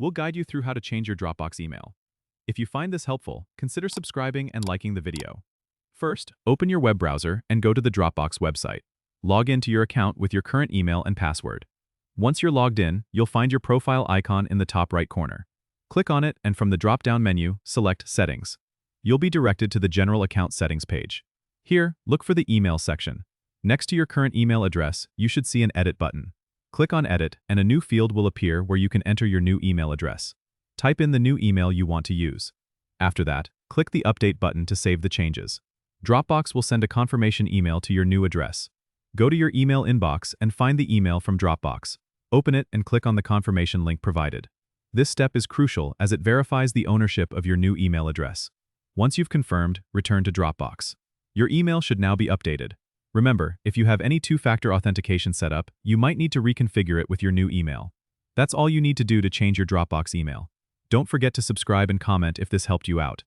We'll guide you through how to change your Dropbox email. If you find this helpful, consider subscribing and liking the video. First, open your web browser and go to the Dropbox website. Log into your account with your current email and password. Once you're logged in, you'll find your profile icon in the top right corner. Click on it and from the drop-down menu, select Settings. You'll be directed to the General Account Settings page. Here, look for the Email section. Next to your current email address, you should see an Edit button. Click on Edit and a new field will appear where you can enter your new email address. Type in the new email you want to use. After that, click the Update button to save the changes. Dropbox will send a confirmation email to your new address. Go to your email inbox and find the email from Dropbox. Open it and click on the confirmation link provided. This step is crucial as it verifies the ownership of your new email address. Once you've confirmed, return to Dropbox. Your email should now be updated. Remember, if you have any two-factor authentication set up, you might need to reconfigure it with your new email. That's all you need to do to change your Dropbox email. Don't forget to subscribe and comment if this helped you out.